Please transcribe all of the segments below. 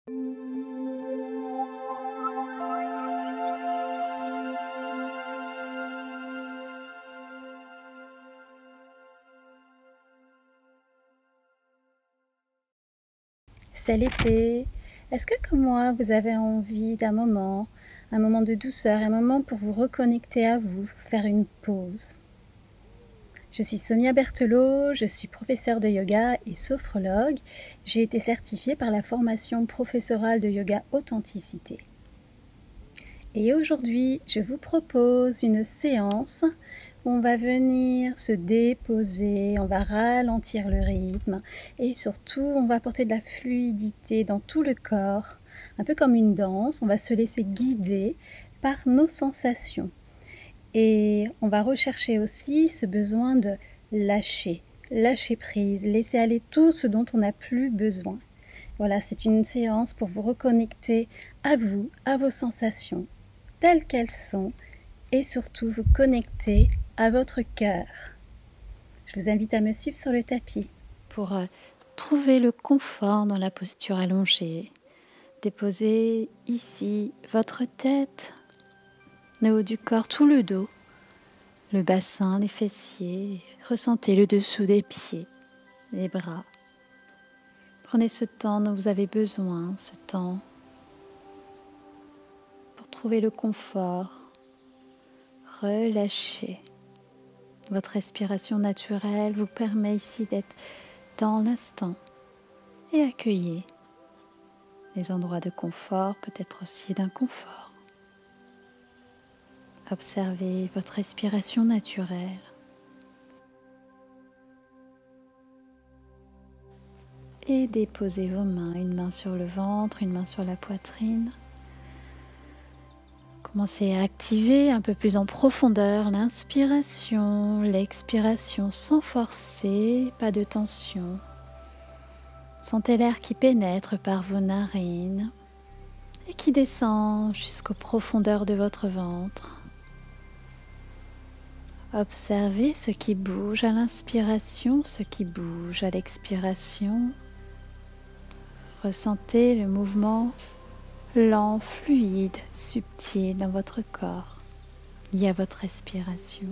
C'est l'été. Est-ce que comme moi, vous avez envie d'un moment, un moment de douceur, un moment pour vous reconnecter à vous, faire une pause? Je suis Sonia Berthelot, je suis professeure de yoga et sophrologue. J'ai été certifiée par la formation professorale de yoga Authenticité. Et aujourd'hui, je vous propose une séance où on va venir se déposer, on va ralentir le rythme et surtout, on va apporter de la fluidité dans tout le corps, un peu comme une danse. On va se laisser guider par nos sensations. Et on va rechercher aussi ce besoin de lâcher prise, laisser aller tout ce dont on n'a plus besoin. Voilà, c'est une séance pour vous reconnecter à vous, à vos sensations, telles qu'elles sont, et surtout vous connecter à votre cœur. Je vous invite à me suivre sur le tapis. Pour trouver le confort dans la posture allongée, déposez ici votre tête, le haut du corps, tout le dos, le bassin, les fessiers, ressentez le dessous des pieds, les bras. Prenez ce temps dont vous avez besoin, ce temps pour trouver le confort. Relâchez. Votre respiration naturelle vous permet ici d'être dans l'instant et accueillez les endroits de confort, peut-être aussi d'inconfort. Observez votre respiration naturelle. Et déposez vos mains, une main sur le ventre, une main sur la poitrine. Commencez à activer un peu plus en profondeur l'inspiration, l'expiration sans forcer, pas de tension. Sentez l'air qui pénètre par vos narines et qui descend jusqu'aux profondeurs de votre ventre. Observez ce qui bouge à l'inspiration, ce qui bouge à l'expiration. Ressentez le mouvement lent, fluide, subtil dans votre corps, lié à votre respiration.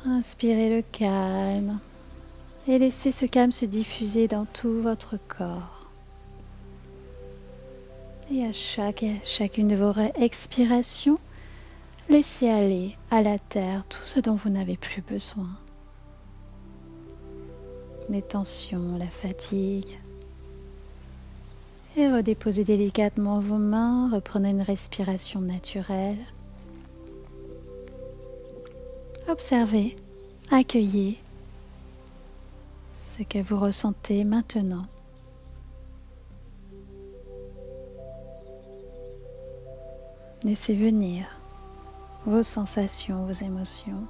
Inspirez le calme et laissez ce calme se diffuser dans tout votre corps. Et à chacune de vos expirations, laissez aller à la terre tout ce dont vous n'avez plus besoin. Les tensions, la fatigue. Et redéposez délicatement vos mains, reprenez une respiration naturelle. Observez, accueillez ce que vous ressentez maintenant. Laissez venir vos sensations, vos émotions.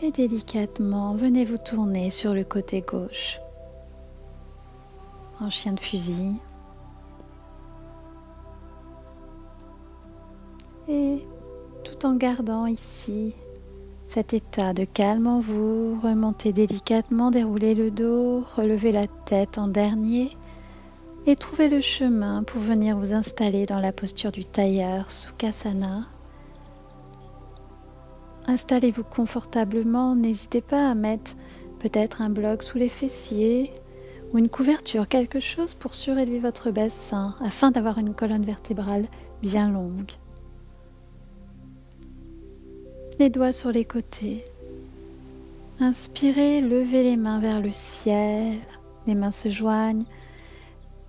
Et délicatement, venez vous tourner sur le côté gauche. En chien de fusil. Et tout en gardant ici cet état de calme en vous, remontez délicatement, déroulez le dos, relevez la tête en dernier et trouvez le chemin pour venir vous installer dans la posture du tailleur Sukhasana. Installez-vous confortablement, n'hésitez pas à mettre peut-être un bloc sous les fessiers ou une couverture, quelque chose pour surélever votre bassin afin d'avoir une colonne vertébrale bien longue. Les doigts sur les côtés. Inspirez, levez les mains vers le ciel, les mains se joignent.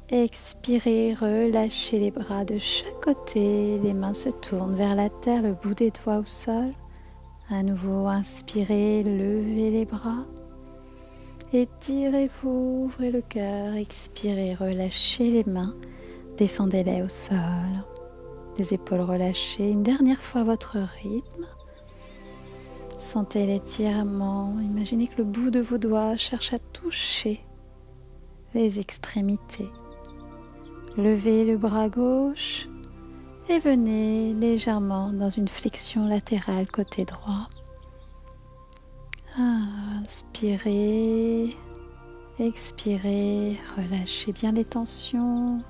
Expirez, relâchez les bras de chaque côté, les mains se tournent vers la terre, le bout des doigts au sol. À nouveau, inspirez, levez les bras. Étirez-vous, ouvrez le cœur, expirez, relâchez les mains, descendez-les au sol. Les épaules relâchées, une dernière fois à votre rythme. Sentez l'étirement, imaginez que le bout de vos doigts cherche à toucher les extrémités. Levez le bras gauche et venez légèrement dans une flexion latérale côté droit. Inspirez Expirez, relâchez bien les tensions.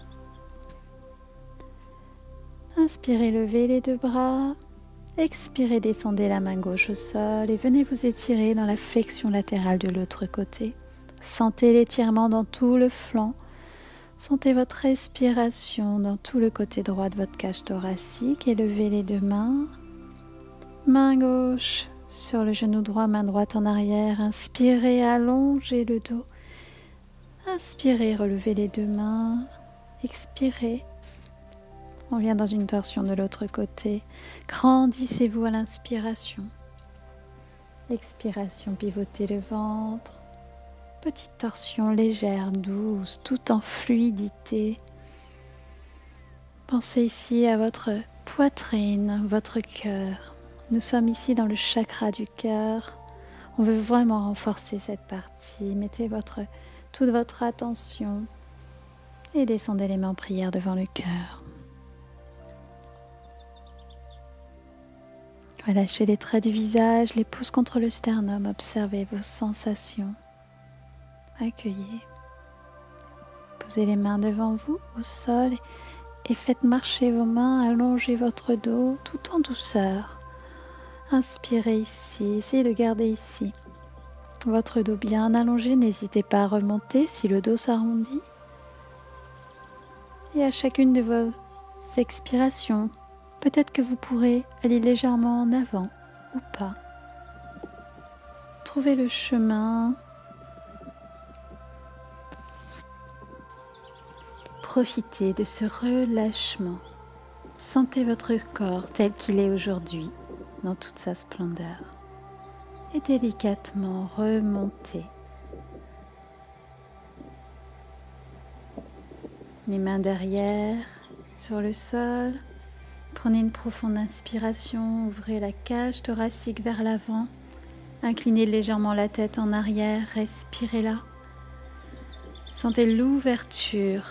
Inspirez, levez les deux bras. Expirez, descendez la main gauche au sol et venez vous étirer dans la flexion latérale de l'autre côté. Sentez l'étirement dans tout le flanc. Sentez votre respiration dans tout le côté droit de votre cage thoracique et levez les deux mains. Main gauche sur le genou droit, main droite en arrière. Inspirez, allongez le dos. Inspirez, relevez les deux mains. Expirez. On vient dans une torsion de l'autre côté. Grandissez-vous à l'inspiration. Expiration, pivotez le ventre. Petite torsion légère, douce, tout en fluidité. Pensez ici à votre poitrine, votre cœur. Nous sommes ici dans le chakra du cœur. On veut vraiment renforcer cette partie. Mettez toute votre attention et descendez les mains en prière devant le cœur. Relâchez les traits du visage, les pouces contre le sternum. Observez vos sensations. Accueillez. Posez les mains devant vous au sol et faites marcher vos mains, allongez votre dos tout en douceur. Inspirez ici, essayez de garder ici votre dos bien allongé. N'hésitez pas à remonter si le dos s'arrondit. Et à chacune de vos expirations, peut-être que vous pourrez aller légèrement en avant ou pas. Trouvez le chemin. Profitez de ce relâchement. Sentez votre corps tel qu'il est aujourd'hui, dans toute sa splendeur. Et délicatement remontez. Les mains derrière, sur le sol. Prenez une profonde inspiration, ouvrez la cage thoracique vers l'avant. Inclinez légèrement la tête en arrière, respirez là. Sentez l'ouverture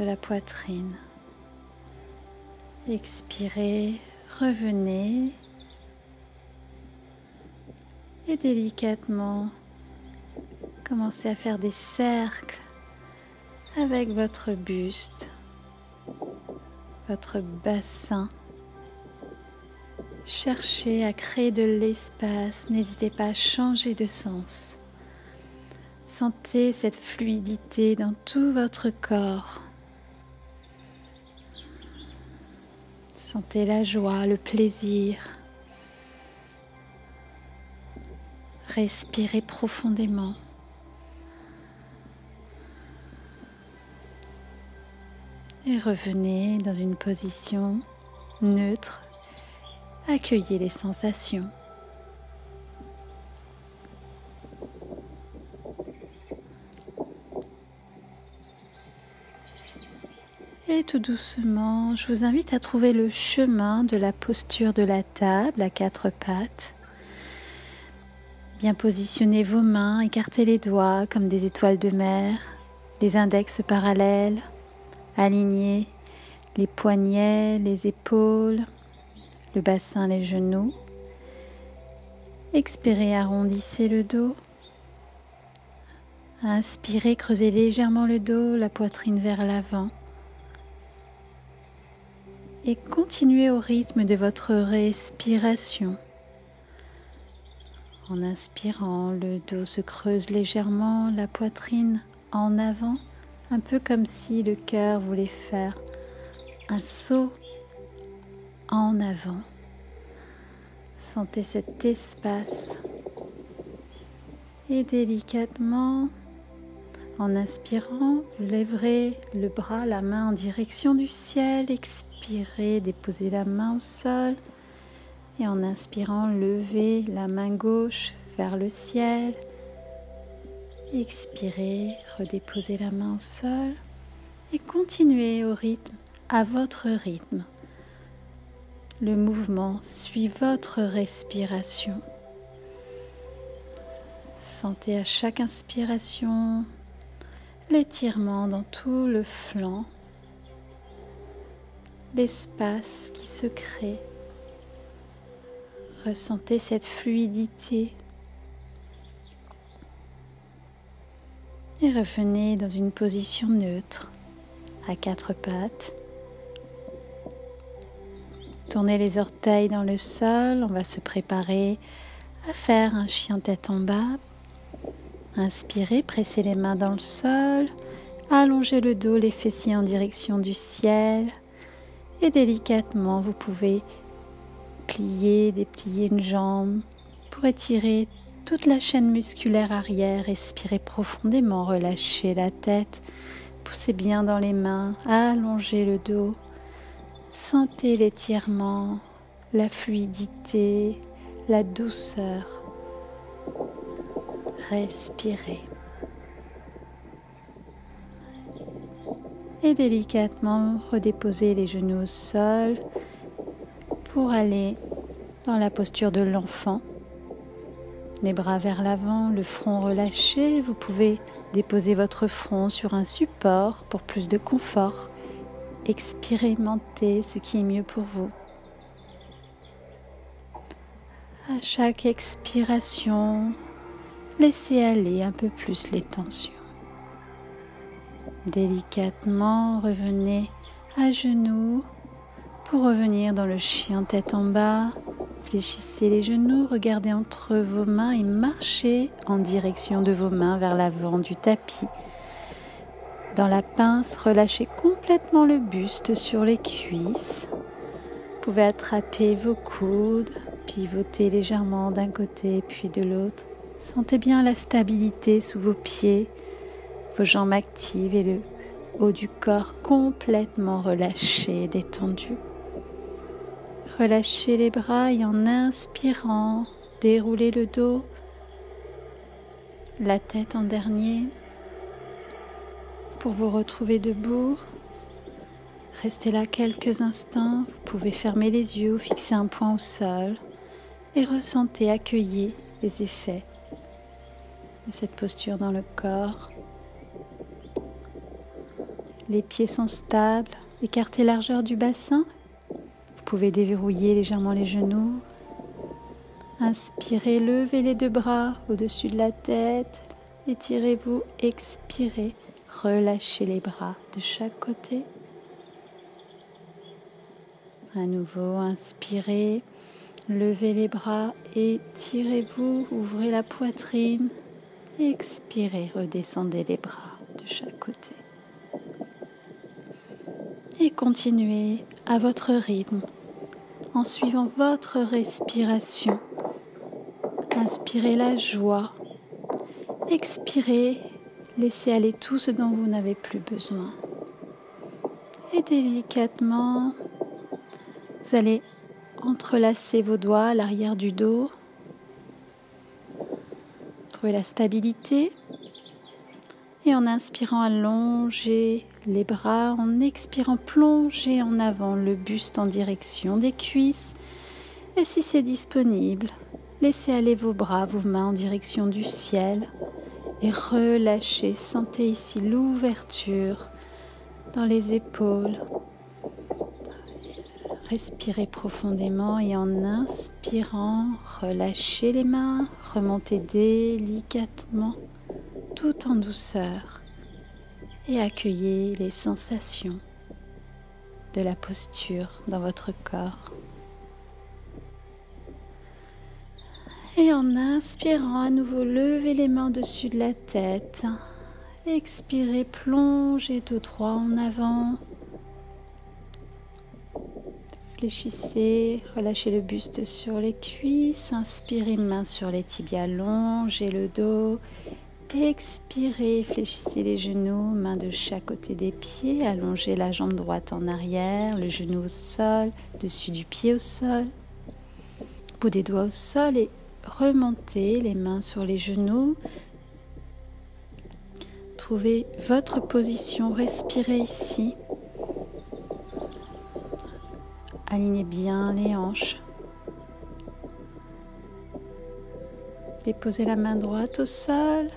de la poitrine. Expirez, revenez. Et délicatement, commencez à faire des cercles avec votre buste, votre bassin. Cherchez à créer de l'espace, n'hésitez pas à changer de sens. Sentez cette fluidité dans tout votre corps. Sentez la joie, le plaisir. Respirez profondément. Et revenez dans une position neutre. Accueillez les sensations. Et tout doucement, je vous invite à trouver le chemin de la posture de la table à quatre pattes. Bien positionnez vos mains, écartez les doigts comme des étoiles de mer, les index parallèles, alignez les poignets, les épaules, le bassin, les genoux. Expirez, arrondissez le dos. Inspirez, creusez légèrement le dos, la poitrine vers l'avant. Et continuez au rythme de votre respiration. En inspirant, le dos se creuse légèrement, la poitrine en avant, un peu comme si le cœur voulait faire un saut en avant. Sentez cet espace. Et délicatement, en inspirant, vous lèverez le bras, la main en direction du ciel. Expirez, déposez la main au sol. Et en inspirant, levez la main gauche vers le ciel. Expirez, redéposez la main au sol. Et continuez au rythme, à votre rythme. Le mouvement suit votre respiration. Sentez à chaque inspiration l'étirement dans tout le flanc, l'espace qui se crée. Ressentez cette fluidité. Et revenez dans une position neutre, à quatre pattes. Tournez les orteils dans le sol, on va se préparer à faire un chien tête en bas. Inspirez, pressez les mains dans le sol, allongez le dos, les fessiers en direction du ciel et délicatement vous pouvez plier, déplier une jambe pour étirer toute la chaîne musculaire arrière. Respirez profondément, relâchez la tête, poussez bien dans les mains, allongez le dos, sentez l'étirement, la fluidité, la douceur. Respirez. Et délicatement redéposez les genoux au sol pour aller dans la posture de l'enfant. Les bras vers l'avant, le front relâché. Vous pouvez déposer votre front sur un support pour plus de confort. Expérimentez ce qui est mieux pour vous. À chaque expiration, laissez aller un peu plus les tensions. Délicatement, revenez à genoux pour revenir dans le chien tête en bas. Fléchissez les genoux, regardez entre vos mains et marchez en direction de vos mains vers l'avant du tapis. Dans la pince, relâchez complètement le buste sur les cuisses. Vous pouvez attraper vos coudes, pivoter légèrement d'un côté puis de l'autre. Sentez bien la stabilité sous vos pieds, vos jambes actives et le haut du corps complètement relâché et détendu. Relâchez les bras et en inspirant, déroulez le dos, la tête en dernier. Pour vous retrouver debout, restez là quelques instants. Vous pouvez fermer les yeux ou fixer un point au sol et ressentez, accueillez les effets de cette posture dans le corps. Les pieds sont stables, écartez largeur du bassin. Vous pouvez déverrouiller légèrement les genoux. Inspirez, levez les deux bras au-dessus de la tête. Étirez-vous, expirez, relâchez les bras de chaque côté. À nouveau, inspirez, levez les bras, étirez-vous, ouvrez la poitrine. Expirez, redescendez les bras de chaque côté. Et continuez à votre rythme, en suivant votre respiration. Inspirez la joie. Expirez, laissez aller tout ce dont vous n'avez plus besoin. Et délicatement, vous allez entrelacer vos doigts à l'arrière du dos. Trouvez la stabilité. Et en inspirant, allongez les bras. En expirant, plongez en avant le buste en direction des cuisses. Et si c'est disponible, laissez aller vos bras, vos mains en direction du ciel. Et relâchez. Sentez ici l'ouverture dans les épaules. Respirez profondément et en inspirant, relâchez les mains. Remontez délicatement, tout en douceur. Et accueillez les sensations de la posture dans votre corps. Et en inspirant, à nouveau, levez les mains au-dessus de la tête. Expirez, plongez tout droit en avant. Fléchissez, relâchez le buste sur les cuisses. Inspirez, main sur les tibias, allongez le dos. Expirez, fléchissez les genoux, mains de chaque côté des pieds. Allongez la jambe droite en arrière, le genou au sol, dessus du pied au sol. Bout des doigts au sol et remontez les mains sur les genoux. Trouvez votre position, respirez ici. Alignez bien les hanches. Déposez la main droite au sol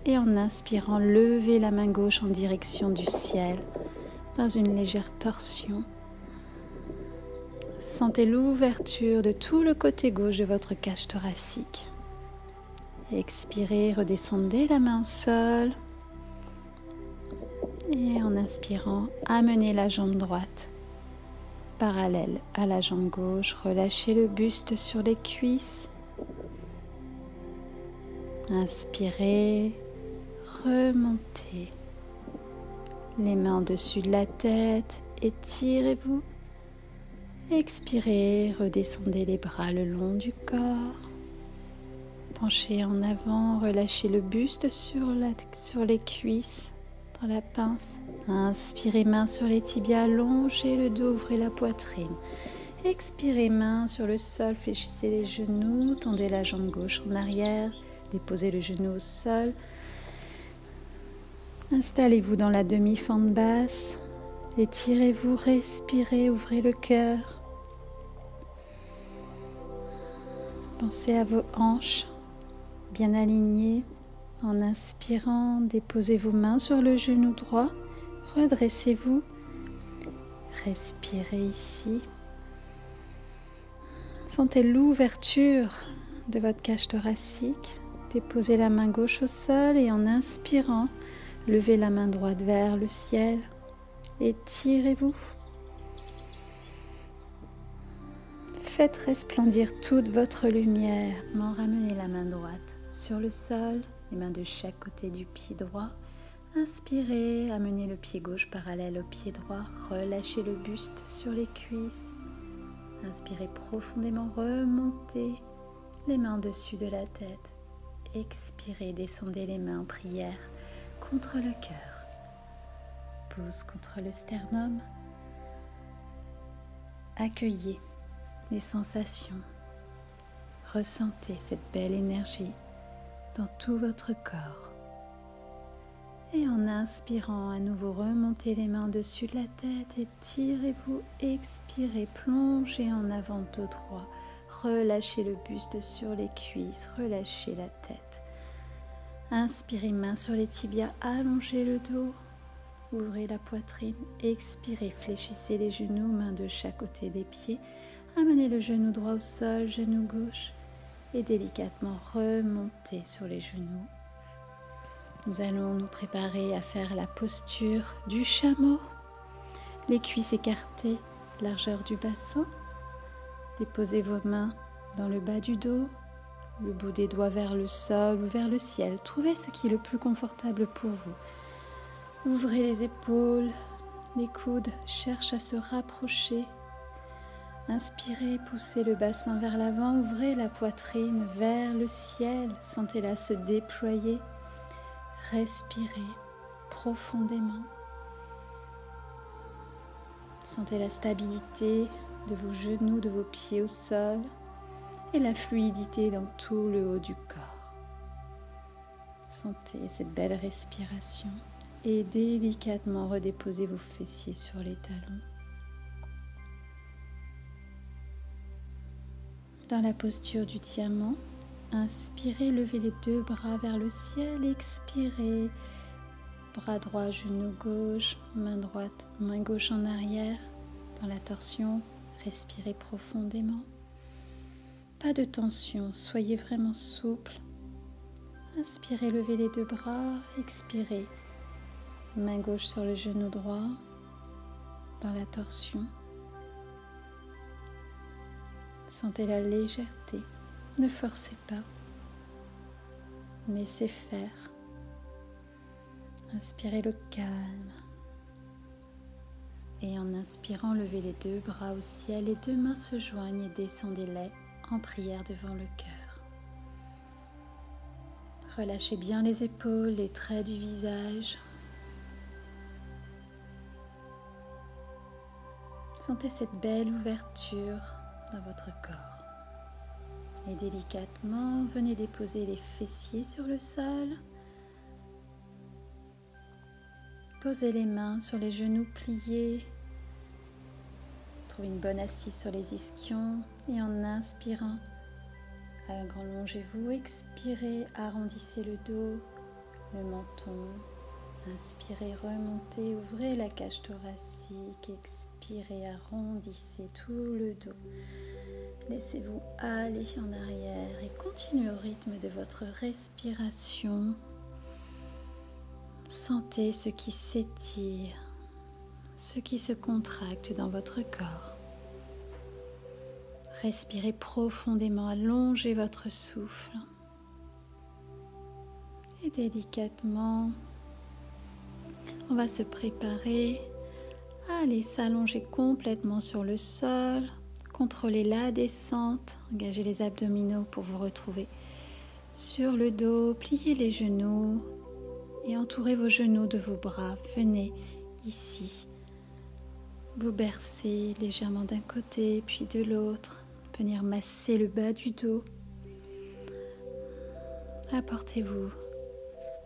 et en inspirant, levez la main gauche en direction du ciel dans une légère torsion. Sentez l'ouverture de tout le côté gauche de votre cage thoracique. Expirez, redescendez la main au sol. Et en inspirant, amenez la jambe droite parallèle à la jambe gauche. Relâchez le buste sur les cuisses. Inspirez, remontez. Les mains au-dessus de la tête, étirez-vous. Expirez, redescendez les bras le long du corps. Penchez en avant, relâchez le buste sur les cuisses, dans la pince. Inspirez, main sur les tibias, allongez le dos, ouvrez la poitrine. Expirez, main sur le sol, fléchissez les genoux, tendez la jambe gauche en arrière, déposez le genou au sol. Installez-vous dans la demi-fente basse, étirez-vous, respirez, ouvrez le cœur. Pensez à vos hanches bien alignées. En inspirant, déposez vos mains sur le genou droit, redressez-vous, respirez ici. Sentez l'ouverture de votre cage thoracique. Déposez la main gauche au sol et en inspirant, levez la main droite vers le ciel. Étirez-vous. Faites resplendir toute votre lumière. Ramenez la main droite sur le sol, les mains de chaque côté du pied droit. Inspirez, amenez le pied gauche parallèle au pied droit. Relâchez le buste sur les cuisses. Inspirez profondément, remontez les mains au-dessus de la tête. Expirez, descendez les mains en prière contre le cœur. Pouce contre le sternum. Accueillez les sensations. Ressentez cette belle énergie dans tout votre corps. Et en inspirant, à nouveau, remontez les mains au-dessus de la tête, étirez-vous, expirez, plongez en avant, dos droit. Relâchez le buste sur les cuisses, relâchez la tête. Inspirez, main sur les tibias, allongez le dos, ouvrez la poitrine, expirez, fléchissez les genoux, mains de chaque côté des pieds. Amenez le genou droit au sol, genou gauche et délicatement remontez sur les genoux. Nous allons nous préparer à faire la posture du chameau. Les cuisses écartées, largeur du bassin. Déposez vos mains dans le bas du dos, le bout des doigts vers le sol ou vers le ciel. Trouvez ce qui est le plus confortable pour vous. Ouvrez les épaules, les coudes cherchent à se rapprocher. Inspirez, poussez le bassin vers l'avant, ouvrez la poitrine vers le ciel. Sentez-la se déployer. Respirez profondément. Sentez la stabilité de vos genoux, de vos pieds au sol et la fluidité dans tout le haut du corps. Sentez cette belle respiration et délicatement redéposez vos fessiers sur les talons. Dans la posture du diamant, inspirez, levez les deux bras vers le ciel, expirez, bras droit, genou gauche, main droite, main gauche en arrière, dans la torsion, respirez profondément. Pas de tension, soyez vraiment souple. Inspirez, levez les deux bras, expirez, main gauche sur le genou droit, dans la torsion. Sentez la légèreté. Ne forcez pas, laissez faire. Inspirez le calme. Et en inspirant, levez les deux bras au ciel, les deux mains se joignent et descendez-les en prière devant le cœur. Relâchez bien les épaules, les traits du visage. Sentez cette belle ouverture dans votre corps. Et délicatement, venez déposer les fessiers sur le sol. Posez les mains sur les genoux pliés. Trouvez une bonne assise sur les ischions. Et en inspirant, allongez-vous. Expirez, arrondissez le dos, le menton. Inspirez, remontez, ouvrez la cage thoracique. Expirez, arrondissez tout le dos. Laissez-vous aller en arrière et continuez au rythme de votre respiration. Sentez ce qui s'étire, ce qui se contracte dans votre corps. Respirez profondément, allongez votre souffle. Et délicatement, on va se préparer à aller s'allonger complètement sur le sol. Contrôlez la descente, engagez les abdominaux pour vous retrouver sur le dos, pliez les genoux et entourez vos genoux de vos bras. Venez ici, vous bercez légèrement d'un côté puis de l'autre, venir masser le bas du dos. Apportez-vous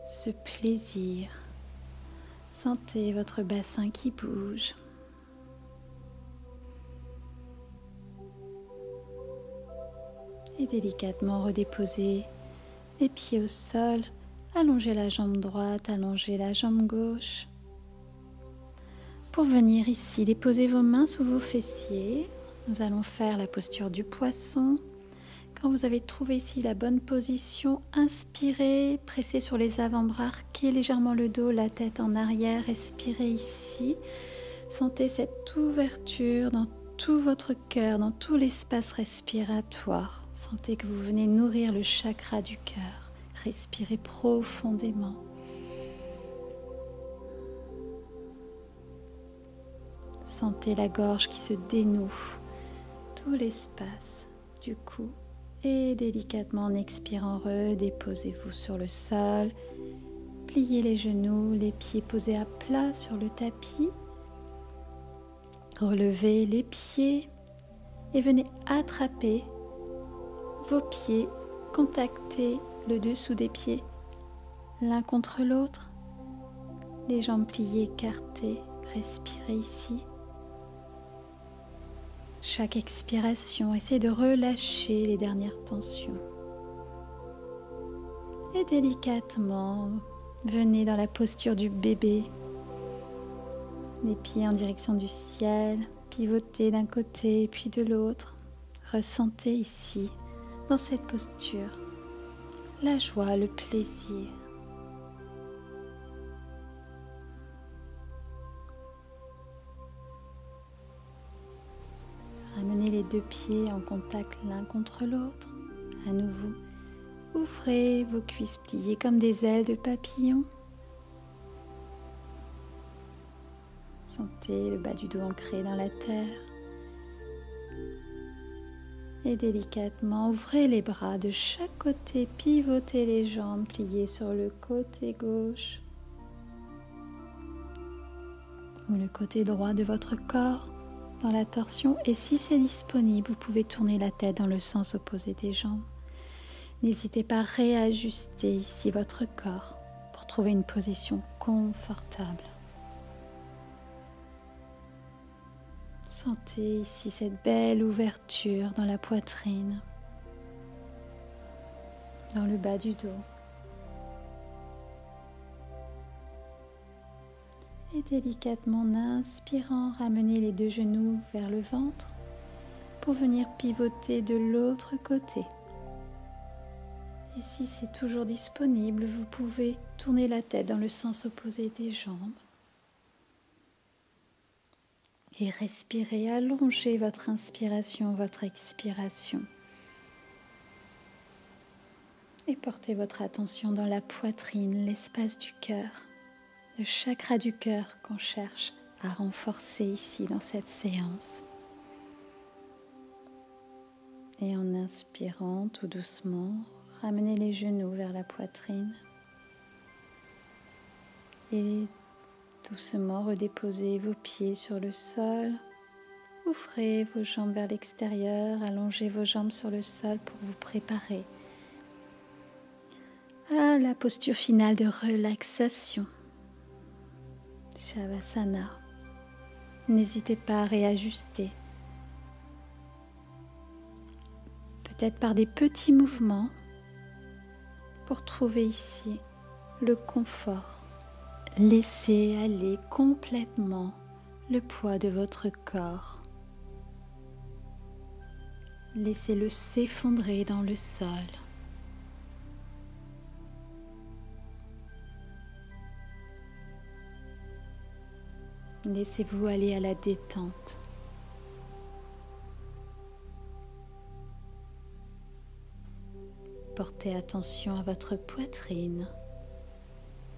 ce plaisir. Sentez votre bassin qui bouge. Et délicatement redéposez les pieds au sol. Allongez la jambe droite, allongez la jambe gauche. Pour venir ici, déposez vos mains sous vos fessiers. Nous allons faire la posture du poisson. Quand vous avez trouvé ici la bonne position, inspirez, pressez sur les avant-bras, arquez légèrement le dos, la tête en arrière, respirez ici. Sentez cette ouverture dans tout votre cœur, dans tout l'espace respiratoire. Sentez que vous venez nourrir le chakra du cœur. Respirez profondément. Sentez la gorge qui se dénoue, tout l'espace du cou. Et délicatement en expirant, redéposez-vous sur le sol. Pliez les genoux, les pieds posés à plat sur le tapis. Relevez les pieds et venez attraper vos pieds, contactez le dessous des pieds l'un contre l'autre. Les jambes pliées, écartées, respirez ici. Chaque expiration, essayez de relâcher les dernières tensions. Et délicatement, venez dans la posture du bébé. Les pieds en direction du ciel, pivotez d'un côté puis de l'autre. Ressentez ici, dans cette posture, la joie, le plaisir. Ramenez les deux pieds en contact l'un contre l'autre. À nouveau, ouvrez vos cuisses pliées comme des ailes de papillon. Sentez le bas du dos ancré dans la terre. Et délicatement, ouvrez les bras de chaque côté, pivotez les jambes pliées sur le côté gauche ou le côté droit de votre corps dans la torsion. Et si c'est disponible, vous pouvez tourner la tête dans le sens opposé des jambes. N'hésitez pas à réajuster ici votre corps pour trouver une position confortable. Sentez ici cette belle ouverture dans la poitrine, dans le bas du dos. Et délicatement, en inspirant, ramenez les deux genoux vers le ventre pour venir pivoter de l'autre côté. Et si c'est toujours disponible, vous pouvez tourner la tête dans le sens opposé des jambes. Et respirez, allongez votre inspiration, votre expiration. Et portez votre attention dans la poitrine, l'espace du cœur, le chakra du cœur qu'on cherche à renforcer ici dans cette séance. Et en inspirant tout doucement, ramenez les genoux vers la poitrine. Et doucement redéposez vos pieds sur le sol. Ouvrez vos jambes vers l'extérieur, allongez vos jambes sur le sol pour vous préparer à la posture finale de relaxation. Shavasana. N'hésitez pas à réajuster. Peut-être par des petits mouvements pour trouver ici le confort. Laissez aller complètement le poids de votre corps. Laissez-le s'effondrer dans le sol. Laissez-vous aller à la détente. Portez attention à votre poitrine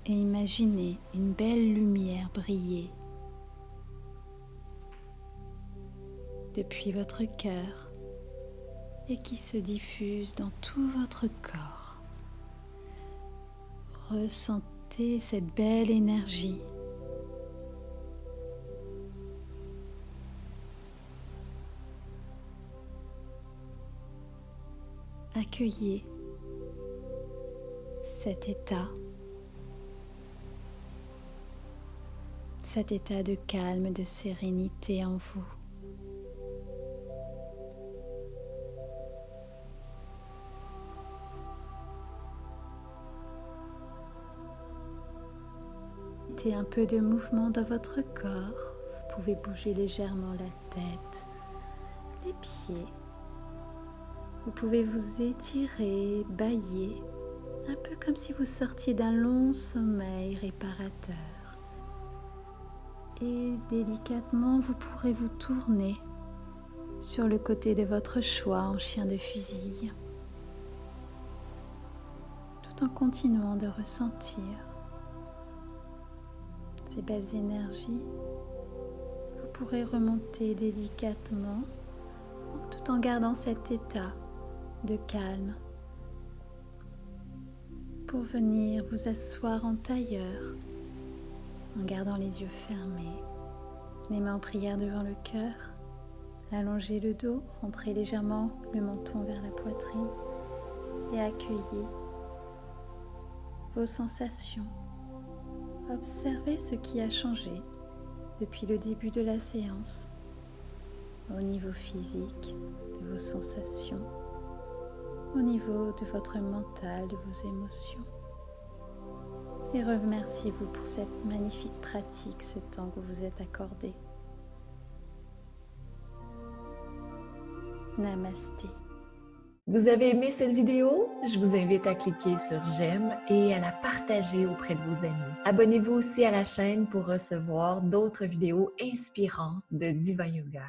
et imaginez une belle lumière briller depuis votre cœur et qui se diffuse dans tout votre corps. Ressentez cette belle énergie. Accueillez cet état de calme, de sérénité en vous. Mettez un peu de mouvement dans votre corps. Vous pouvez bouger légèrement la tête, les pieds. Vous pouvez vous étirer, bâiller, un peu comme si vous sortiez d'un long sommeil réparateur. Et délicatement, vous pourrez vous tourner sur le côté de votre choix en chien de fusil, tout en continuant de ressentir ces belles énergies. Vous pourrez remonter délicatement tout en gardant cet état de calme pour venir vous asseoir en tailleur en gardant les yeux fermés, les mains en prière devant le cœur. Allongez le dos, rentrez légèrement le menton vers la poitrine et accueillez vos sensations. Observez ce qui a changé depuis le début de la séance au niveau physique de vos sensations, au niveau de votre mental, de vos émotions. Et remerciez-vous pour cette magnifique pratique, ce temps que vous vous êtes accordé. Namasté. Vous avez aimé cette vidéo? Je vous invite à cliquer sur j'aime et à la partager auprès de vos amis. Abonnez-vous aussi à la chaîne pour recevoir d'autres vidéos inspirantes de Diva Yoga.